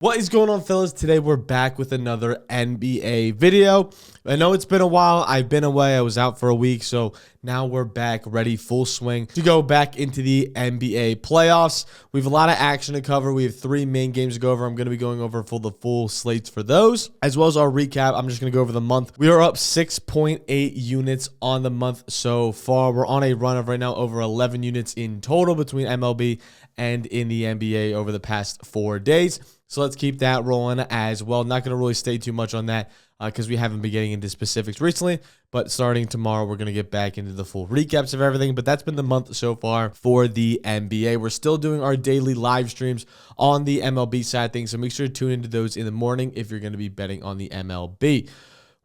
What is going on, fellas? Today we're back with another NBA video. I know it's been a while. I've been away. I was out for a week, so now we're back, ready, full swing to go back into the NBA playoffs. We have a lot of action to cover. We have 3 main games to go over. I'm going to be going over the full slates for those, as well as our recap. I'm just going to go over the month. We are up 6.8 units on the month so far. We're on a run of right now over 11 units in total between MLB and in the NBA over the past 4 days. So let's keep that rolling as well. Not going to really stay too much on that because we haven't been getting into specifics recently. But starting tomorrow, we're going to get back into the full recaps of everything. But that's been the month so far for the NBA. We're still doing our daily live streams on the MLB side of things. So make sure to tune into those in the morning if you're going to be betting on the MLB.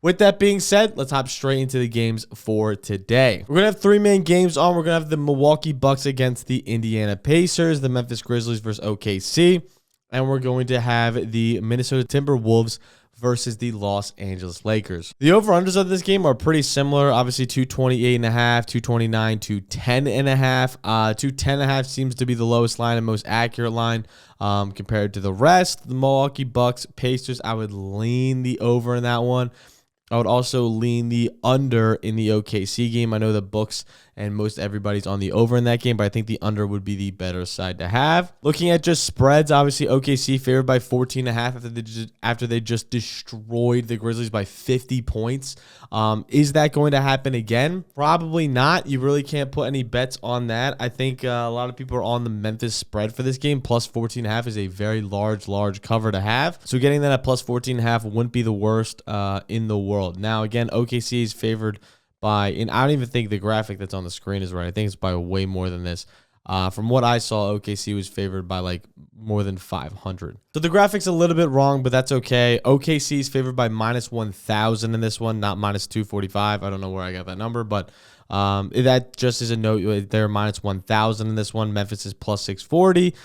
With that being said, let's hop straight into the games for today. We're going to have 3 main games on. We're going to have the Milwaukee Bucks against the Indiana Pacers, the Memphis Grizzlies versus OKC, and we're going to have the Minnesota Timberwolves versus the Los Angeles Lakers. The over-unders of this game are pretty similar. Obviously, 228.5, 229, 210.5. 210.5 seems to be the lowest line and most accurate line compared to the rest. The Milwaukee Bucks, Pacers, I would lean the over in that one. I would also lean the under in the OKC game. I know the books and most everybody's on the over in that game, but I think the under would be the better side to have. Looking at just spreads, obviously OKC favored by 14.5 after they just destroyed the Grizzlies by 50 points. Is that going to happen again? Probably not. You really can't put any bets on that. I think a lot of people are on the Memphis spread for this game. Plus 14.5 is a very large cover to have. So getting that at plus 14.5 wouldn't be the worst in the world. Now, again, OKC is favored by, and I don't even think the graphic that's on the screen is right. I think it's by way more than this. From what I saw, OKC was favored by like more than 500. So the graphic's a little bit wrong, but that's okay. OKC is favored by minus 1,000 in this one, not minus 245. I don't know where I got that number, but that just is a note. They're minus 1,000 in this one. Memphis is plus 640.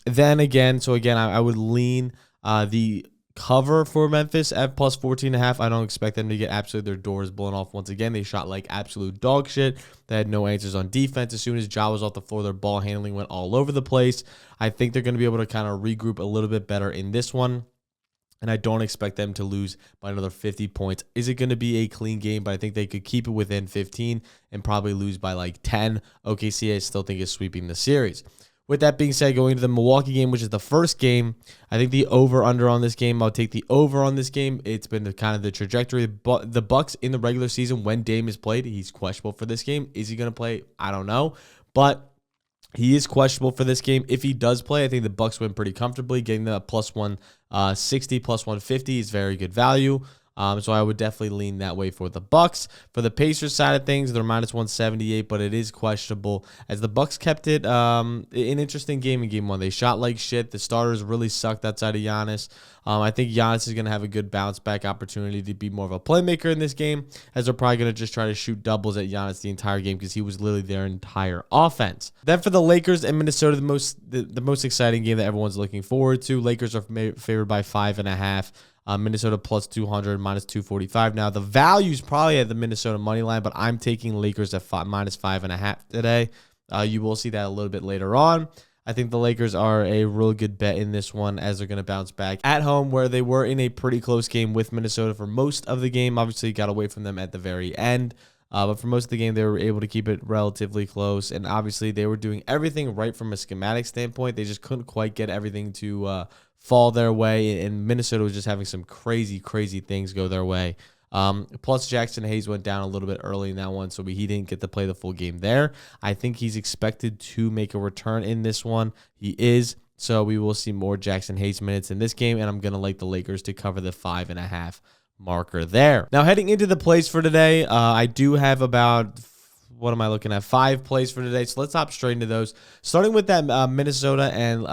Then again, I would lean the cover for Memphis at plus 14.5. I don't expect them to get absolutely their doors blown off once again. They shot like absolute dog shit. They had no answers on defense. As soon as Ja was off the floor, their ball handling went all over the place. I think they're going to be able to kind of regroup a little bit better in this one, and I don't expect them to lose by another 50 points. Is it going to be a clean game? But I think they could keep it within 15 and probably lose by like 10. OKC, I still think, is sweeping the series. With that being said, going to the Milwaukee game, which is the first game, I think the over-under on this game, I'll take the over on this game. It's been kind of the trajectory. But the Bucks in the regular season, when Dame is played, he's questionable for this game. Is he going to play? I don't know. But he is questionable for this game. If he does play, I think the Bucks win pretty comfortably. Getting the plus 160, plus 150 is very good value. So I would definitely lean that way for the Bucks. For the Pacers side of things, they're minus 178, but it is questionable as the Bucks kept it an interesting game in game 1. They shot like shit. The starters really sucked outside of Giannis. I think Giannis is going to have a good bounce back opportunity to be more of a playmaker in this game, as they're probably going to just try to shoot doubles at Giannis the entire game because he was literally their entire offense. Then for the Lakers and Minnesota, the most exciting game that everyone's looking forward to. Lakers are favored by 5.5. Minnesota plus 200, minus 245. Now, the value's probably at the Minnesota money line, but I'm taking Lakers at minus 5.5 today. You will see that a little bit later on. I think the Lakers are a real good bet in this one as they're going to bounce back at home, where they were in a pretty close game with Minnesota for most of the game. Obviously, got away from them at the very end. But for most of the game, they were able to keep it relatively close. And obviously, they were doing everything right from a schematic standpoint. They just couldn't quite get everything to fall their way. And Minnesota was just having some crazy things go their way. Plus, Jackson Hayes went down a little bit early in that one, so he didn't get to play the full game there. I think he's expected to make a return in this one. He is. So we will see more Jackson Hayes minutes in this game. And I'm going to like the Lakers to cover the 5.5 marker there. Now, heading into the plays for today, I do have about, what am I looking at? 5 plays for today. So let's hop straight into those. Starting with that Minnesota and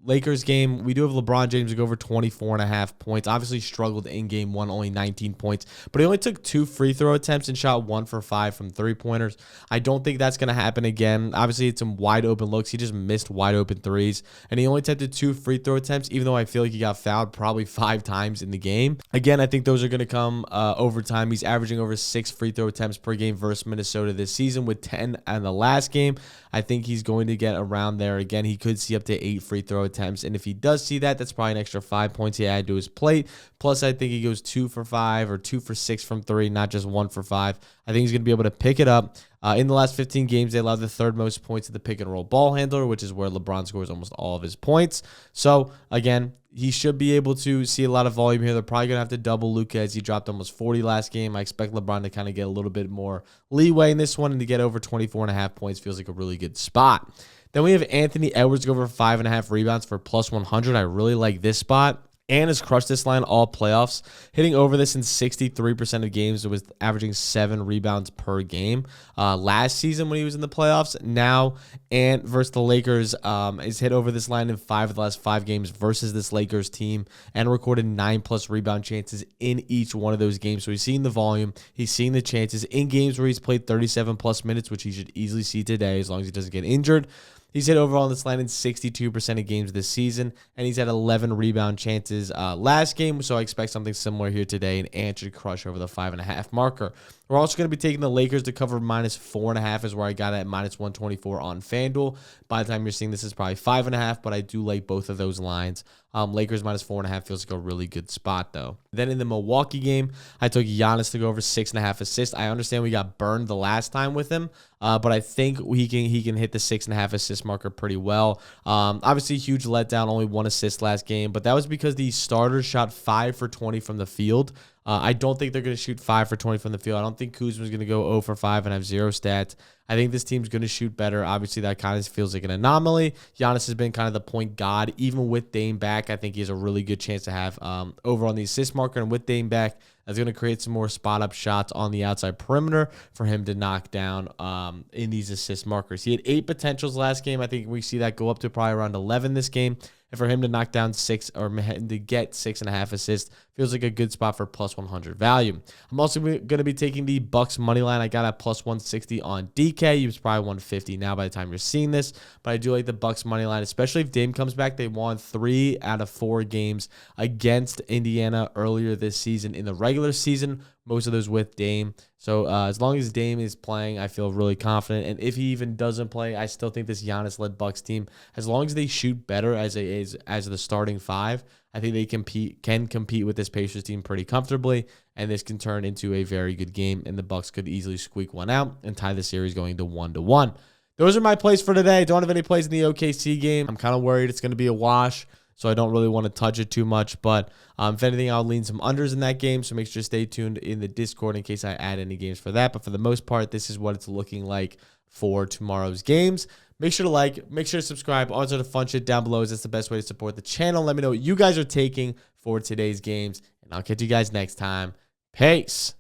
Lakers game, we do have LeBron James to go over 24.5 points. Obviously struggled in game 1, only 19 points, but he only took 2 free throw attempts and shot 1 for 5 from 3-pointers. I don't think that's going to happen again. Obviously, it's some wide open looks. He just missed wide open threes, and he only attempted 2 free throw attempts, even though I feel like he got fouled probably 5 times in the game. Again, I think those are going to come over time. He's averaging over 6 free throw attempts per game versus Minnesota this this season with 10 in the last game. I think he's going to get around there again. He could see up to 8 free throw attempts, and if he does see that, that's probably an extra 5 points he added to his plate. Plus, I think he goes 2 for 5 or 2 for 6 from 3, not just 1 for 5. I think he's going to be able to pick it up. In the last 15 games, they allowed the 3rd most points to the pick and roll ball handler, which is where LeBron scores almost all of his points. So, again, he should be able to see a lot of volume here. They're probably going to have to double Luka as he dropped almost 40 last game. I expect LeBron to kind of get a little bit more leeway in this one, and to get over 24.5 points feels like a really good spot. Then we have Anthony Edwards go over 5.5 rebounds for plus 100. I really like this spot. And has crushed this line all playoffs, hitting over this in 63% of games. It was averaging 7 rebounds per game last season when he was in the playoffs. Now, Ant versus the Lakers is hit over this line in 5 of the last 5 games versus this Lakers team, and recorded 9+ rebound chances in each one of those games. So he's seeing the volume, he's seeing the chances in games where he's played 37+ minutes, which he should easily see today as long as he doesn't get injured. He's hit overall on this line in 62% of games this season, and he's had 11 rebound chances last game, so I expect something similar here today, and Ant should crush over the 5.5 marker. We're also going to be taking the Lakers to cover -4.5 is where I got it at -124 on FanDuel. By the time you're seeing this, is probably 5.5, but I do like both of those lines. Lakers -4.5 feels like a really good spot, though. Then in the Milwaukee game, I took Giannis to go over 6.5 assists. I understand we got burned the last time with him, but I think he can hit the 6.5 assist marker pretty well. Obviously, huge letdown, only 1 assist last game, but that was because the starters shot 5 for 20 from the field. I don't think they're going to shoot 5 for 20 from the field. I don't think Kuzma's going to go 0 for 5 and have 0 stats. I think this team's going to shoot better. Obviously, that kind of feels like an anomaly. Giannis has been kind of the point god. Even with Dame back, I think he has a really good chance to have over on the assist marker. And with Dame back, that's going to create some more spot-up shots on the outside perimeter for him to knock down in these assist markers. He had 8 potentials last game. I think we see that go up to probably around 11 this game. And for him to knock down 6 or to get 6.5 assists feels like a good spot for plus 100 value. I'm also going to be taking the Bucks money line. I got at plus 160 on DK. He was probably 150 now by the time you're seeing this. But I do like the Bucks money line, especially if Dame comes back. They won 3 out of 4 games against Indiana earlier this season in the regular season. Most of those with Dame. So as long as Dame is playing, I feel really confident. And if he even doesn't play, I still think this Giannis-led Bucks team, as long as they shoot better as the starting 5, I think they can compete with this Pacers team pretty comfortably. And this can turn into a very good game. And the Bucks could easily squeak one out and tie the series going to 1-1. Those are my plays for today. Don't have any plays in the OKC game. I'm kind of worried it's going to be a wash, so I don't really want to touch it too much. But if anything, I'll lean some unders in that game. So make sure to stay tuned in the Discord in case I add any games for that. But for the most part, this is what it's looking like for tomorrow's games. Make sure to like, make sure to subscribe, all sorts of fun shit down below. That's the best way to support the channel. Let me know what you guys are taking for today's games, and I'll catch you guys next time. Peace.